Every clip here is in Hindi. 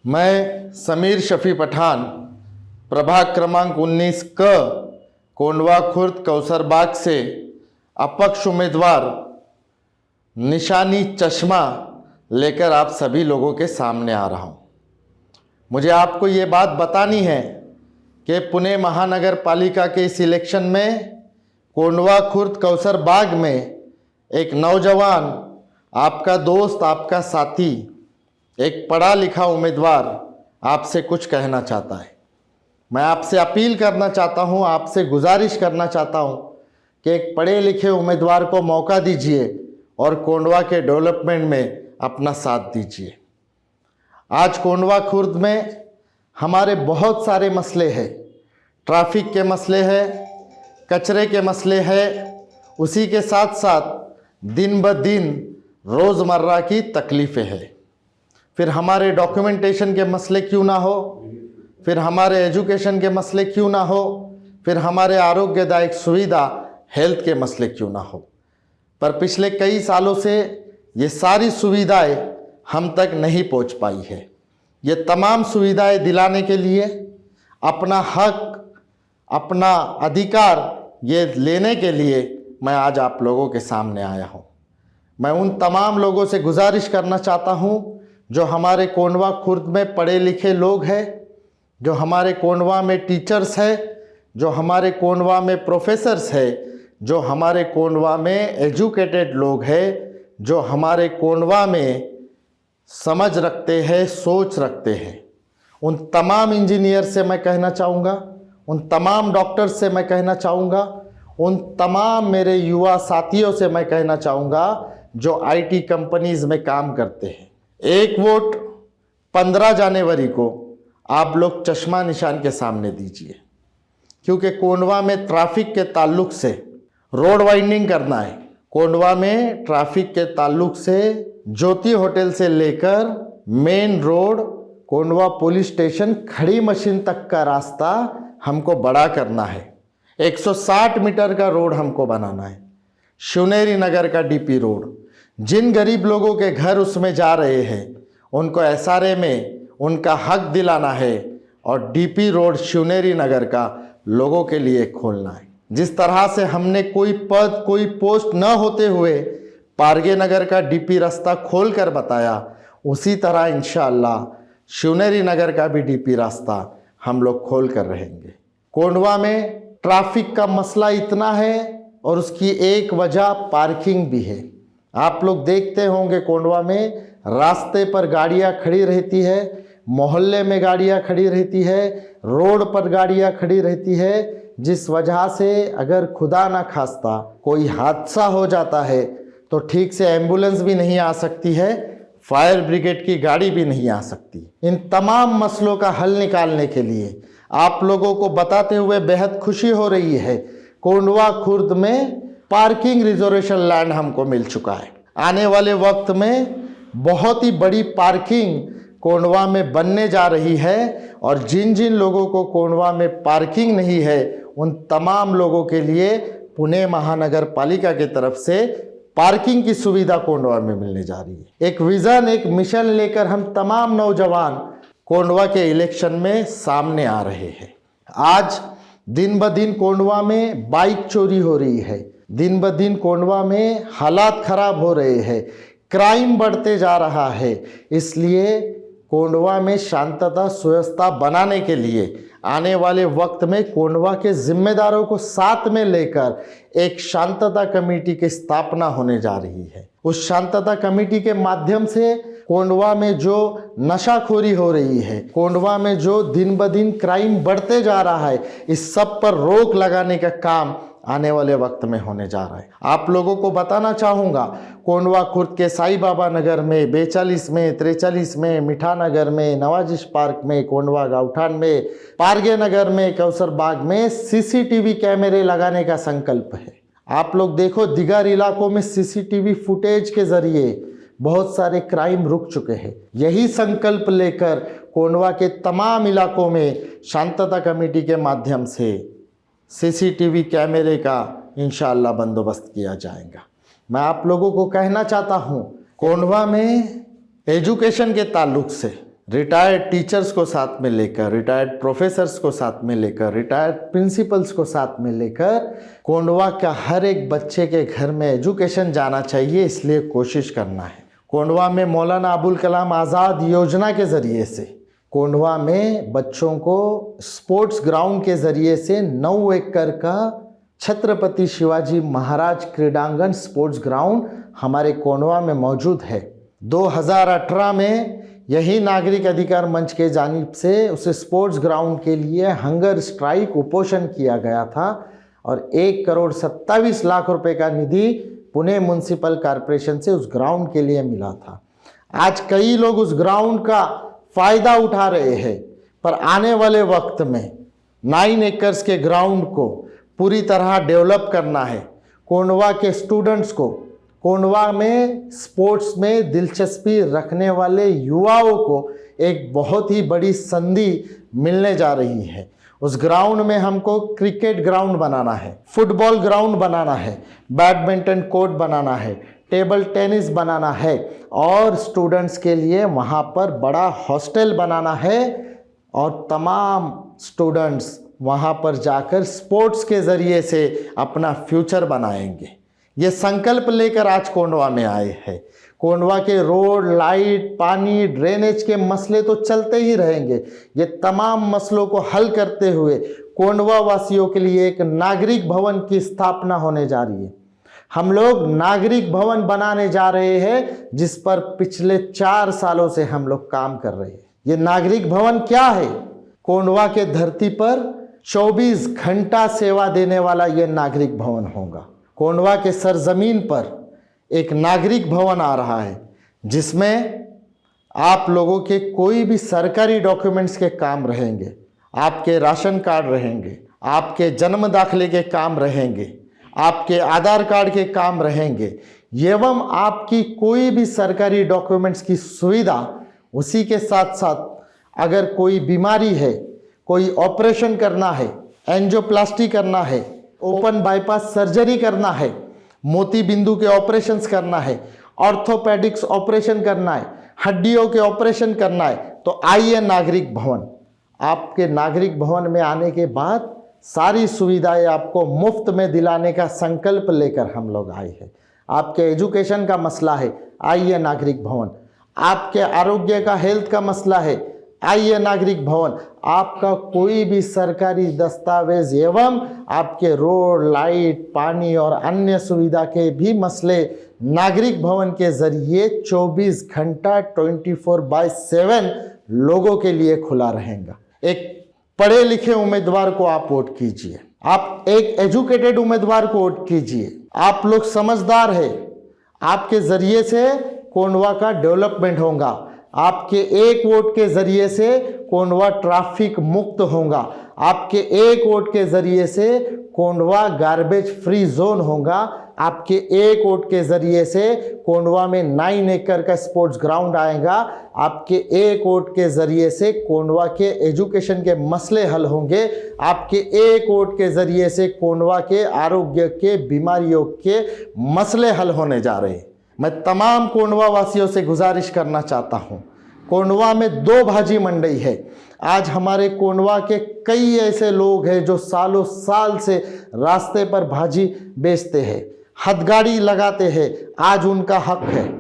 मैं समीर शफी पठान प्रभाग क्रमांक 19 क कोंडवा खुर्द कौसरबाग से अपक्ष उम्मीदवार निशानी चश्मा लेकर आप सभी लोगों के सामने आ रहा हूं। मुझे आपको ये बात बतानी है कि पुणे महानगर पालिका के इस इलेक्शन में कोंडवा खुर्द कौसरबाग में एक नौजवान, आपका दोस्त, आपका साथी, एक पढ़ा लिखा उम्मीदवार आपसे कुछ कहना चाहता है। मैं आपसे अपील करना चाहता हूं, आपसे गुजारिश करना चाहता हूं कि एक पढ़े लिखे उम्मीदवार को मौका दीजिए और कोंडवा के डेवलपमेंट में अपना साथ दीजिए। आज कोंडवा खुर्द में हमारे बहुत सारे मसले हैं। ट्रैफिक के मसले हैं, कचरे के मसले हैं, उसी के साथ साथ दिन ब दिन रोज़मर्रा की तकलीफ़ें हैं। फिर हमारे डॉक्यूमेंटेशन के मसले क्यों ना हो, फिर हमारे एजुकेशन के मसले क्यों ना हो, फिर हमारे आरोग्यदायक सुविधा हेल्थ के मसले क्यों ना हो। पर पिछले कई सालों से ये सारी सुविधाएं हम तक नहीं पहुंच पाई है। ये तमाम सुविधाएं दिलाने के लिए, अपना हक, अपना अधिकार ये लेने के लिए मैं आज आप लोगों के सामने आया हूं। मैं उन तमाम लोगों से गुजारिश करना चाहता हूं जो हमारे कोंडवा खुर्द में पढ़े लिखे लोग हैं, जो हमारे कोंडवा में टीचर्स हैं, जो हमारे कोंडवा में प्रोफेसर्स हैं, जो हमारे कोंडवा में एजुकेटेड लोग हैं, जो हमारे कोंडवा में समझ रखते हैं, सोच रखते हैं। उन तमाम इंजीनियर से मैं कहना चाहूँगा, उन तमाम डॉक्टर से मैं कहना चाहूँगा, उन तमाम मेरे युवा साथियों से मैं कहना चाहूँगा जो आईटी कंपनीज़ में काम करते हैं। एक वोट 15 जनवरी को आप लोग चश्मा निशान के सामने दीजिए, क्योंकि कोंडवा में ट्रैफिक के ताल्लुक से रोड वाइंडिंग करना है। कोंडवा में ट्रैफिक के ताल्लुक से ज्योति होटल से लेकर main road Kondhwa police station खड़ी मशीन तक का रास्ता हमको बड़ा करना है। 160 मीटर का रोड हमको बनाना है। शिवनेरी नगर का डीपी रोड, जिन गरीब लोगों के घर उसमें जा रहे हैं उनको एसआरए में उनका हक दिलाना है और डीपी रोड शिवनेरी नगर का लोगों के लिए खोलना है। जिस तरह से हमने कोई पद, कोई पोस्ट न होते हुए पारगे नगर का डीपी रास्ता खोल कर बताया, उसी तरह इंशाअल्लाह शिवनेरी नगर का भी डीपी रास्ता हम लोग खोल कर रहेंगे। कोंडवा में ट्रैफिक का मसला इतना है और उसकी एक वजह पार्किंग भी है। आप लोग देखते होंगे कोंडवा में रास्ते पर गाड़ियां खड़ी रहती है, मोहल्ले में गाड़ियां खड़ी रहती है, रोड पर गाड़ियां खड़ी रहती है, जिस वजह से अगर खुदा ना खास्ता कोई हादसा हो जाता है तो ठीक से एम्बुलेंस भी नहीं आ सकती है, फायर ब्रिगेड की गाड़ी भी नहीं आ सकती। इन तमाम मसलों का हल निकालने के लिए आप लोगों को बताते हुए बेहद खुशी हो रही है, कोंडवा खुर्द में पार्किंग रिजर्वेशन लैंड हमको मिल चुका है। आने वाले वक्त में बहुत ही बड़ी पार्किंग कोंडवा में बनने जा रही है और जिन जिन लोगों को कोंडवा में पार्किंग नहीं है उन तमाम लोगों के लिए पुणे महानगर पालिका की तरफ से पार्किंग की सुविधा कोंडवा में मिलने जा रही है। एक विजन, एक मिशन लेकर हम तमाम नौजवान कोंडवा के इलेक्शन में सामने आ रहे हैं। आज दिन ब दिन कोंडवा में बाइक चोरी हो रही है, दिन ब दिन कोंडवा में हालात खराब हो रहे हैं, क्राइम बढ़ते जा रहा है। इसलिए कोंडवा में शांतता सुव्यवस्था बनाने के लिए आने वाले वक्त में कोंडवा के जिम्मेदारों को साथ में लेकर एक शांतता कमेटी की स्थापना होने जा रही है। उस शांतता कमेटी के माध्यम से कोंडवा में जो नशाखोरी हो रही है, कोंडवा में जो दिन ब दिन क्राइम बढ़ते जा रहा है, इस सब पर रोक लगाने का काम आने वाले वक्त में होने जा रहा है। आप लोगों को बताना चाहूँगा, कोंडवा खुर्द के साई बाबा नगर में, 42 में, 43 में, मिठा नगर में, नवाजिश पार्क में, कोंडवा गाँवठान में, पारगे नगर में, कौसरबाग में सीसीटीवी कैमरे लगाने का संकल्प है। आप लोग देखो, दिगर इलाकों में सीसीटीवी फुटेज के जरिए बहुत सारे क्राइम रुक चुके हैं। यही संकल्प लेकर कोंडवा के तमाम इलाकों में शांतता कमेटी के माध्यम से सीसीटीवी कैमरे का इंशाअल्लाह बंदोबस्त किया जाएगा। मैं आप लोगों को कहना चाहता हूँ, कोंडवा में एजुकेशन के ताल्लुक से रिटायर्ड टीचर्स को साथ में लेकर, रिटायर्ड प्रोफेसर्स को साथ में लेकर, रिटायर्ड प्रिंसिपल्स को साथ में लेकर कोंडवा का हर एक बच्चे के घर में एजुकेशन जाना चाहिए, इसलिए कोशिश करना है। कोंडवा में मौलाना अबुल कलाम आज़ाद योजना के ज़रिए से कोंडवा में बच्चों को स्पोर्ट्स ग्राउंड के ज़रिए से 9 एकड़ का छत्रपति शिवाजी महाराज क्रीडांगन स्पोर्ट्स ग्राउंड हमारे कोंडवा में मौजूद है। 2018 में यही नागरिक अधिकार मंच के जानिब से उस स्पोर्ट्स ग्राउंड के लिए हंगर स्ट्राइक उपोषण किया गया था और 1,27,00,000 रुपए का निधि पुणे म्युनिसिपल कॉरपोरेशन से उस ग्राउंड के लिए मिला था। आज कई लोग उस ग्राउंड का फ़ायदा उठा रहे हैं, पर आने वाले वक्त में 9 एकर्स के ग्राउंड को पूरी तरह डेवलप करना है। कोंडवा के स्टूडेंट्स को, कोंडवा में स्पोर्ट्स में दिलचस्पी रखने वाले युवाओं को एक बहुत ही बड़ी संधि मिलने जा रही है। उस ग्राउंड में हमको क्रिकेट ग्राउंड बनाना है, फुटबॉल ग्राउंड बनाना है, बैडमिंटन कोर्ट बनाना है, टेबल टेनिस बनाना है और स्टूडेंट्स के लिए वहाँ पर बड़ा हॉस्टल बनाना है और तमाम स्टूडेंट्स वहाँ पर जाकर स्पोर्ट्स के ज़रिए से अपना फ्यूचर बनाएंगे। ये संकल्प लेकर आज कोंडवा में आए हैं। कोंडवा के रोड, लाइट, पानी, ड्रेनेज के मसले तो चलते ही रहेंगे। ये तमाम मसलों को हल करते हुए कोंडवा वासियों के लिए एक नागरिक भवन की स्थापना होने जा रही है। हम लोग नागरिक भवन बनाने जा रहे हैं, जिस पर पिछले 4 सालों से हम लोग काम कर रहे हैं। ये नागरिक भवन क्या है? कोंडवा के धरती पर 24 घंटा सेवा देने वाला ये नागरिक भवन होगा। कोंडवा के सरजमीन पर एक नागरिक भवन आ रहा है, जिसमें आप लोगों के कोई भी सरकारी डॉक्यूमेंट्स के काम रहेंगे, आपके राशन कार्ड रहेंगे, आपके जन्म दाखिले के काम रहेंगे, आपके आधार कार्ड के काम रहेंगे एवं आपकी कोई भी सरकारी डॉक्यूमेंट्स की सुविधा। उसी के साथ साथ अगर कोई बीमारी है, कोई ऑपरेशन करना है, एंजियोप्लास्टी करना है, ओपन बाईपास सर्जरी करना है, मोती बिंदु के ऑपरेशंस करना है, ऑर्थोपेडिक्स ऑपरेशन करना है, हड्डियों के ऑपरेशन करना है, तो आइए नागरिक भवन। आपके नागरिक भवन में आने के बाद सारी सुविधाएं आपको मुफ्त में दिलाने का संकल्प लेकर हम लोग आए हैं। आपके एजुकेशन का मसला है, आइए नागरिक भवन। आपके आरोग्य का, हेल्थ का मसला है, आइए नागरिक भवन। आपका कोई भी सरकारी दस्तावेज एवं आपके रोड, लाइट, पानी और अन्य सुविधा के भी मसले नागरिक भवन के जरिए 24 घंटा 24/7 लोगों के लिए खुला रहेगा। एक पढ़े लिखे उम्मीदवार को आप वोट कीजिए, आप एक एजुकेटेड उम्मीदवार को वोट कीजिए। आप लोग समझदार हैं, आपके जरिए से कोंडवा का डेवलपमेंट होगा। आपके एक वोट के जरिए से कोंडवा ट्रैफिक मुक्त होगा। आपके एक वोट के जरिए से कोंडवा गार्बेज फ्री जोन होगा। आपके एक वोट के जरिए से कोंडवा में 9 एकड़ का स्पोर्ट्स ग्राउंड आएगा। आपके एक वोट के जरिए से कोंडवा के एजुकेशन के मसले हल होंगे। आपके एक वोट के जरिए से कोंडवा के आरोग्य के, बीमारियों के मसले हल होने जा रहे हैं। मैं तमाम कोंडवा वासियों से गुजारिश करना चाहता हूं, कोंडवा में 2 भाजी मंडी है। आज हमारे कोंडवा के कई ऐसे लोग हैं जो सालों साल से रास्ते पर भाजी बेचते हैं, हथगाड़ी लगाते हैं। आज उनका हक है।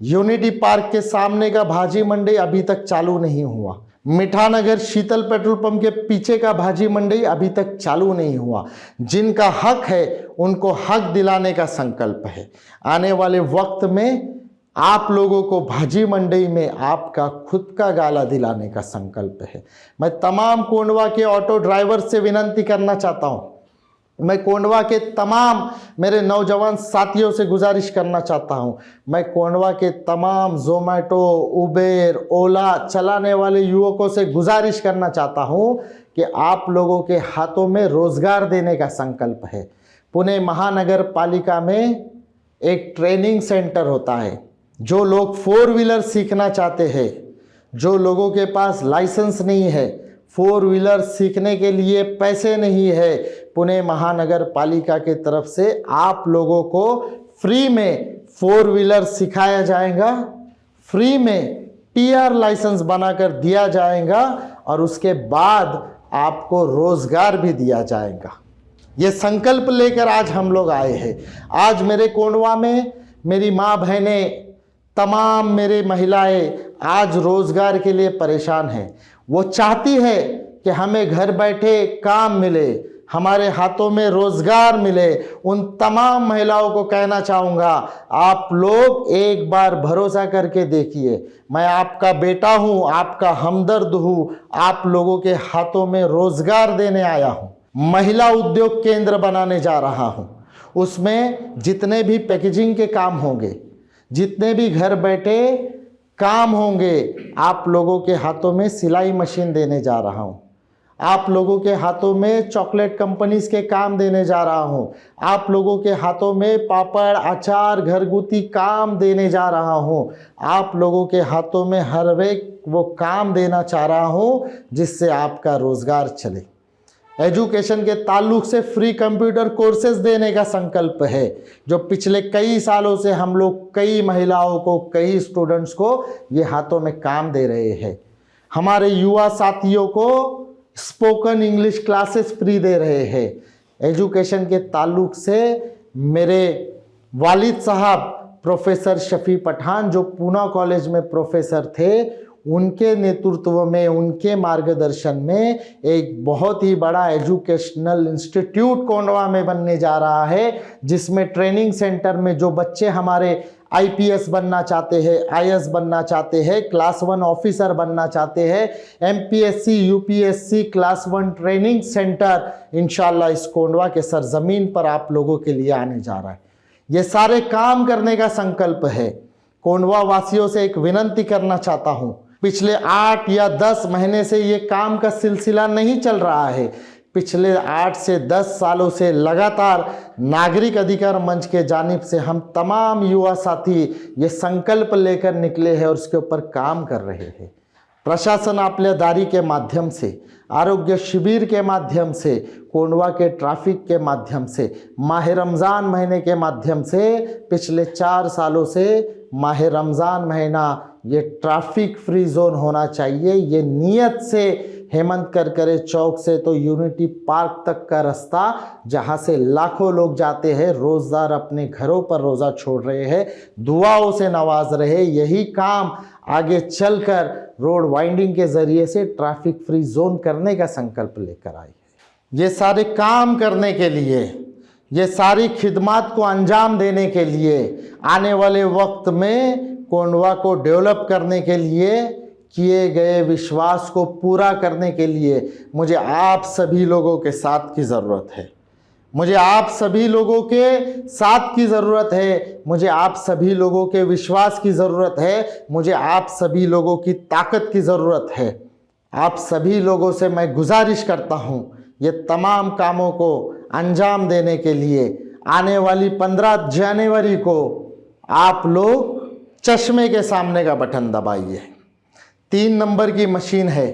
यूनिटी पार्क के सामने का भाजी मंडी अभी तक चालू नहीं हुआ। मिठानगर शीतल पेट्रोल पंप के पीछे का भाजी मंडी अभी तक चालू नहीं हुआ। जिनका हक है उनको हक दिलाने का संकल्प है। आने वाले वक्त में आप लोगों को भाजी मंडी में आपका खुद का गाला दिलाने का संकल्प है। मैं तमाम कोंडवा के ऑटो ड्राइवर से विनती करना चाहता हूं, मैं कोंडवा के तमाम मेरे नौजवान साथियों से गुजारिश करना चाहता हूं, मैं कोंडवा के तमाम जोमेटो, उबेर, ओला चलाने वाले युवकों से गुजारिश करना चाहता हूं कि आप लोगों के हाथों में रोजगार देने का संकल्प है। पुणे महानगर पालिका में एक ट्रेनिंग सेंटर होता है। जो लोग 4 व्हीलर सीखना चाहते हैं, जो लोगों के पास लाइसेंस नहीं है, 4 व्हीलर सीखने के लिए पैसे नहीं है, पुणे महानगर पालिका के तरफ से आप लोगों को फ्री में 4 व्हीलर सिखाया जाएगा। फ्री में PR लाइसेंस बनाकर दिया जाएगा और उसके बाद आपको रोजगार भी दिया जाएगा। ये संकल्प लेकर आज हम लोग आए हैं। आज मेरे कोंडवा में मेरी माँ बहनें, तमाम मेरे महिलाएं आज रोजगार के लिए परेशान हैं। वो चाहती है कि हमें घर बैठे काम मिले, हमारे हाथों में रोजगार मिले। उन तमाम महिलाओं को कहना चाहूँगा, आप लोग एक बार भरोसा करके देखिए। मैं आपका बेटा हूँ, आपका हमदर्द हूँ, आप लोगों के हाथों में रोजगार देने आया हूँ। महिला उद्योग केंद्र बनाने जा रहा हूँ। उसमें जितने भी पैकेजिंग के काम होंगे, जितने भी घर बैठे काम होंगे, आप लोगों के हाथों में सिलाई मशीन देने जा रहा हूँ। आप लोगों के हाथों में चॉकलेट कंपनीज के काम देने जा रहा हूँ। आप लोगों के हाथों में पापड़, अचार, घरगुती काम देने जा रहा हूँ। आप लोगों के हाथों में हर एक वो काम देना चाह रहा हूँ जिससे आपका रोजगार चले। एजुकेशन के ताल्लुक से फ्री कंप्यूटर कोर्सेज देने का संकल्प है, जो पिछले कई सालों से हम लोग कई महिलाओं को, कई स्टूडेंट्स को ये हाथों में काम दे रहे हैं। हमारे युवा साथियों को स्पोकन इंग्लिश क्लासेस फ्री दे रहे हैं। एजुकेशन के ताल्लुक से मेरे वालिद साहब प्रोफेसर शफी पठान, जो पूना कॉलेज में प्रोफेसर थे, उनके नेतृत्व में, उनके मार्गदर्शन में एक बहुत ही बड़ा एजुकेशनल इंस्टीट्यूट कोंडवा में बनने जा रहा है, जिसमें ट्रेनिंग सेंटर में जो बच्चे हमारे IPS बनना चाहते हैं, IS बनना चाहते हैं, क्लास 1 ऑफिसर बनना चाहते हैं, MPSC UPSC class 1 training centre इंशाल्लाह इस कोंडवा के सरजमीन पर आप लोगों के लिए आने जा रहा है। ये सारे काम करने का संकल्प है। कोंडवा वासियों से एक विनती करना चाहता हूँ, पिछले 8 या 10 महीने से ये काम का सिलसिला नहीं चल रहा है। पिछले 8 से 10 सालों से लगातार नागरिक अधिकार मंच के जानिब से हम तमाम युवा साथी ये संकल्प लेकर निकले हैं और उसके ऊपर काम कर रहे हैं। प्रशासन आपल्या दारी के माध्यम से, आरोग्य शिविर के माध्यम से, कोंडवा के ट्रैफिक के माध्यम से, माह रमज़ान महीने के माध्यम से, पिछले 4 सालों से माह रमज़ान महीना ये ट्रैफिक फ्री जोन होना चाहिए। ये नियत से हेमंत करकरे चौक से तो यूनिटी पार्क तक का रास्ता, जहाँ से लाखों लोग जाते हैं, रोज़दार अपने घरों पर रोज़ा छोड़ रहे हैं, दुआओं से नवाज रहे, यही काम आगे चलकर रोड वाइंडिंग के ज़रिए से ट्रैफिक फ्री जोन करने का संकल्प लेकर आई है। ये सारे काम करने के लिए, ये सारी खिदमत को अंजाम देने के लिए, आने वाले वक्त में कोंडवा को डेवलप करने के लिए, किए गए विश्वास को पूरा करने के लिए मुझे आप सभी लोगों के साथ की ज़रूरत है। मुझे आप सभी लोगों के साथ की ज़रूरत है। मुझे आप सभी लोगों के विश्वास की ज़रूरत है। मुझे आप सभी लोगों की ताकत की ज़रूरत है। आप सभी लोगों से मैं गुजारिश करता हूँ, ये तमाम कामों को अंजाम देने के लिए आने वाली 15 जनवरी को आप लोग चश्मे के सामने का बटन दबाइए। 3 नंबर की मशीन है,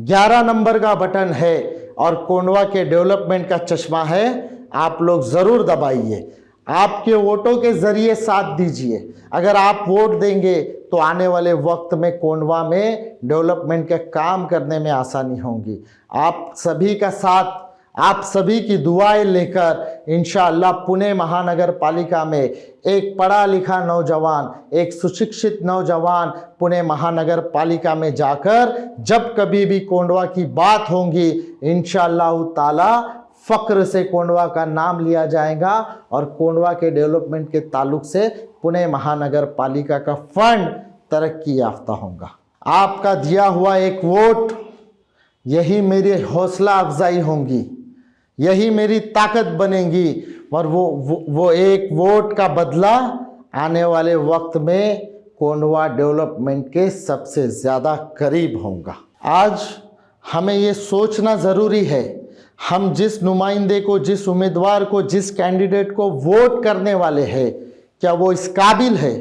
11 नंबर का बटन है और कोंडवा के डेवलपमेंट का चश्मा है, आप लोग ज़रूर दबाइए। आपके वोटों के ज़रिए साथ दीजिए। अगर आप वोट देंगे तो आने वाले वक्त में कोंडवा में डेवलपमेंट के काम करने में आसानी होगी। आप सभी का साथ, आप सभी की दुआएं लेकर इंशाअल्लाह पुणे महानगर पालिका में एक पढ़ा लिखा नौजवान, एक सुशिक्षित नौजवान पुणे महानगर पालिका में जाकर जब कभी भी कोंडवा की बात होगी, इंशाअल्लाह ताला फ़क्र से कोंडवा का नाम लिया जाएगा और कोंडवा के डेवलपमेंट के ताल्लुक से पुणे महानगर पालिका का फंड तरक्की याफ्ता होगा। आपका दिया हुआ एक वोट, यही मेरी हौसला अफजाई होंगी, यही मेरी ताकत बनेगी और वो एक वोट का बदला आने वाले वक्त में कोंडवा डेवलपमेंट के सबसे ज़्यादा करीब होगा। आज हमें ये सोचना ज़रूरी है, हम जिस नुमाइंदे को, जिस उम्मीदवार को, जिस कैंडिडेट को वोट करने वाले हैं, क्या वो इस काबिल है?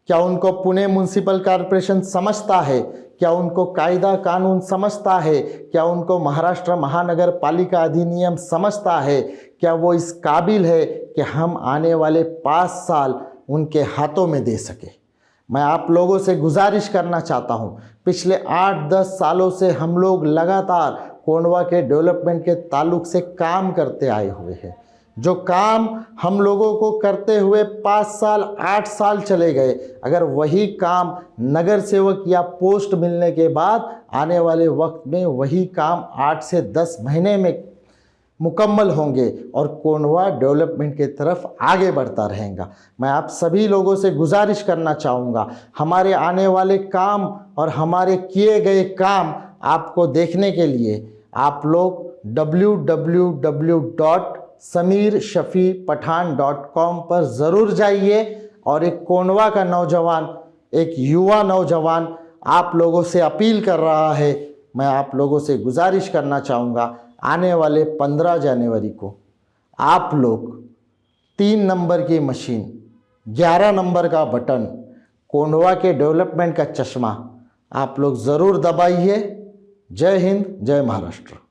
क्या उनको पुणे म्यूनसिपल कॉरपोरेशन समझता है? क्या उनको कायदा कानून समझता है? क्या उनको महाराष्ट्र महानगर पालिका अधिनियम समझता है? क्या वो इस काबिल है कि हम आने वाले 5 साल उनके हाथों में दे सके? मैं आप लोगों से गुजारिश करना चाहता हूं, पिछले 8-10 सालों से हम लोग लगातार कोंडवा के डेवलपमेंट के ताल्लुक से काम करते आए हुए हैं। जो काम हम लोगों को करते हुए 5 साल 8 साल चले गए, अगर वही काम नगर सेवक या पोस्ट मिलने के बाद आने वाले वक्त में वही काम 8 से 10 महीने में मुकम्मल होंगे और कोंडवा डेवलपमेंट की तरफ आगे बढ़ता रहेगा। मैं आप सभी लोगों से गुजारिश करना चाहूँगा, हमारे आने वाले काम और हमारे किए गए काम आपको देखने के लिए आप लोग www.sameershafipathan.com पर ज़रूर जाइए और एक कोंडवा का नौजवान, एक युवा नौजवान आप लोगों से अपील कर रहा है। मैं आप लोगों से गुजारिश करना चाहूँगा, आने वाले 15 जनवरी को आप लोग 3 नंबर की मशीन, 11 नंबर का बटन, कोंडवा के डेवलपमेंट का चश्मा आप लोग ज़रूर दबाइए। जय हिंद, जय महाराष्ट्र।